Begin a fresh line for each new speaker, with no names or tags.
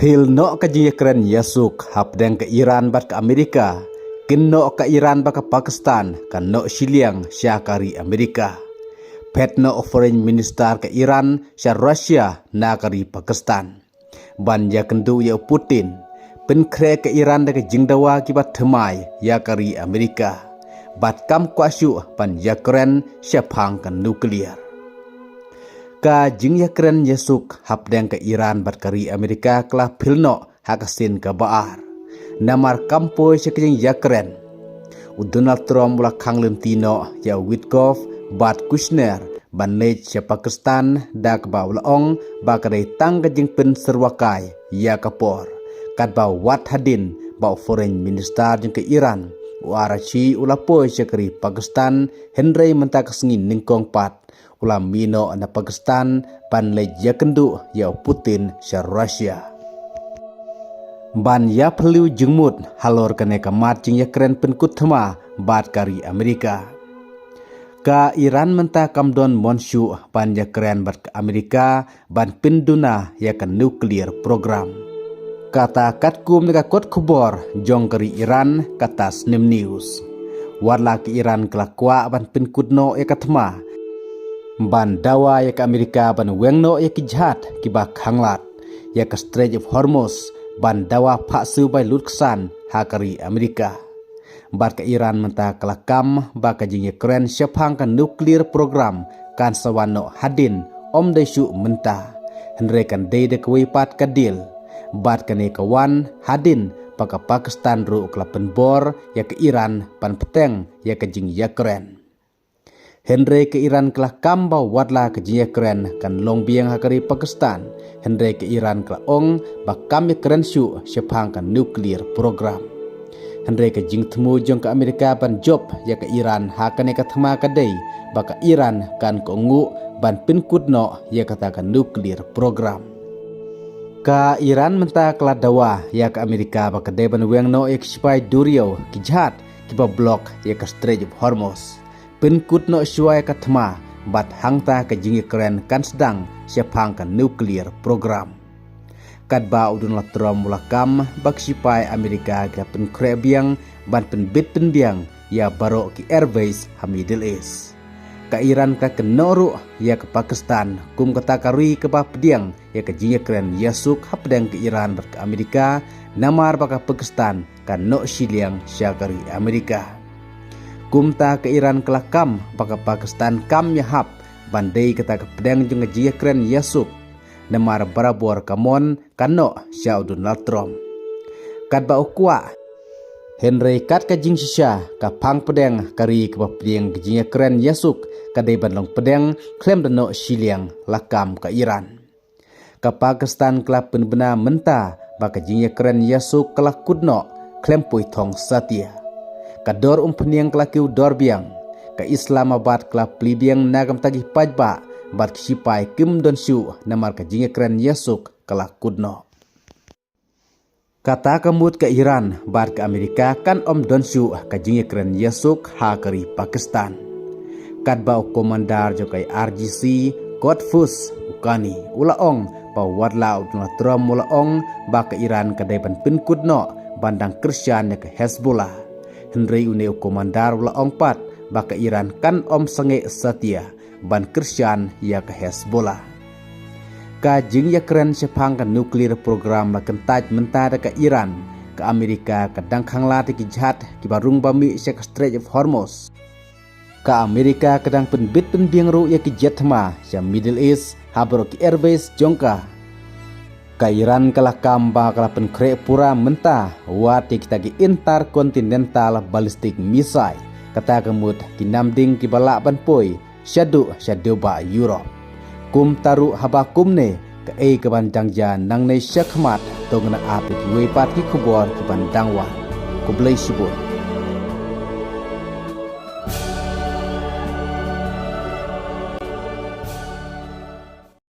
Pil no ka Ukraine yasuk hapdeng ke Iran bat ke Amerika, kin no ke Iran bat ke Pakistan kan no Shiliang syakari Amerika. Pet no foreign minister ke Iran sya Rusia na kari Pakistan. Ban ya kendu ya Putin, pen kre ke Iran da ke jingdawa kibat themai ya kari Amerika. Bat kam kwasyu pan Ukraine sya phang kan nuklear. Ka jing Ukraine yasuk hapdeng ke Iran bat kari Amerika klah pilno hakasin ke baar. Namar kampoy sya kejing Ukraine. Donald Trump mula khanglem tino ya Witkoff bat Kushner ban lej sya Pakistan da ke ba ulaong ba kadai tang kejing pen serwakai ya kapor. Kat ba wat hadin ba foreign minister jeng ke Iran. Warachi ulapoy sya kari Pakistan Henry mentak sengin ningkong pat. Ulam mino na Pakistan ban leja kendu ya Putin sya Rusia. Ban ya perlu jengmut halor kene kamat jing ya keren penkut thema bat kari Amerika. Ka Iran menta kamdon monshu ban ya keren bat ke Amerika ban pinduna ya kan nuklear program. Kata katkum nega kot kubor jong kari Iran kata Snim News. Warla ke Iran kelakwa ban penkutno ya katma. Ban dawa ya ke Amerika ban wengno ya ke jahat ki ba khanglat ya ke Strait of Hormuz ban dawa paksu bai lutksan hakari Amerika. Bat ke Iran menta kelakam ba ke jing Ukraine syapang kan nuklear program kan sawano hadin om desu menta henre kan de kwepat kadil bat ke ne kawan hadin paka Pakistan ru klapen bor ya ke Iran pan peteng ya ke jing Ukraine. Henry ke Iran kelah kambau wadla ke Ukraine kan long biang hakari Pakistan. Henry ke Iran kelah ong bakam Ukraine syu syapang kan nuklear program. Henry ke jing temu jong ke Amerika ban job ya ke Iran hakane ka thema kadai baka Iran kan ko ngu ban pinkutno ya katakan nuklear program. Ka Iran menta kelah dawa ya ke Amerika baka de ban wengno ek spy durio ki jahat ki ba blok ya ke Strait of Hormuz. Penkut no syuai katma bat hangta ke jing Ukraine kan sedang syapang kan nuklear program. Kat ba Donald Trump mulakam bak sipai Amerika ke penkrebiang ban penbit pendiang ya baro ki Airways ha Middle East. Ka Iran ka kenoru ya ke Pakistan kum kata karui ke ba pediang ya ke jing Ukraine yasuk hapdang ke Iran ber ke Amerika namar baka Pakistan kan no Shiliang syakari Amerika. Kumta ke Iran kelah kam baka Pakistan kam yahap bandai kata ke pedang jeng jia keren yasuk namar barabor kamon kano syau Donald Trump. Kat ba ukwa Henry kat ke jing sisya ka pang pedang kari ke pedang jia keren yasuk kadai bandong pedang klaim dano Shiliang lakam ke Iran. Ka Pakistan kelah penbena menta baka jia keren yasuk kelah kudno klaim pui thong satya. Kador umpeniang kelakiu dor biang, ka Islamabad kelap plibiang nagam tagih pajba, bat kisipai kim don syu namar ka jing Ukraine yasuk kelak kudno. Kata kemut ke Iran, bat ke Amerika kan om don syu ka jing Ukraine yasuk hakari Pakistan. Kadba komandar jokai RGC, Godfus, Ukani, ulaong, pa wadla Donald Trump ulaong, ba ke Iran kadaiban pinkudno, bandang Kristian ke Hezbollah. Henry uneu komandar ula ongpat baka Iran kan om senge setia ban Kristian ya ke Hezbollah. Ka jing Ukraine syapang kan nuklear program la kentaj mentada ke Iran ke Amerika kadang khangla ki jahat ki barung bami sya ke Strait of Hormuz. Ka Amerika kadang penbit penbiang ru ya ki jetma sya Middle East habro ki Airways jongka. Ka Iran kalah kamba kalah penkre pura menta wati kita ki intercontinental ballistic missile kata kemut ki namding ki balak ban poi syadu ba Europe kum taru haba kumne ke ke bandang jan nang nei syakmat tong na api ki wepat ki kubor ki bandang wa ku blai sibut.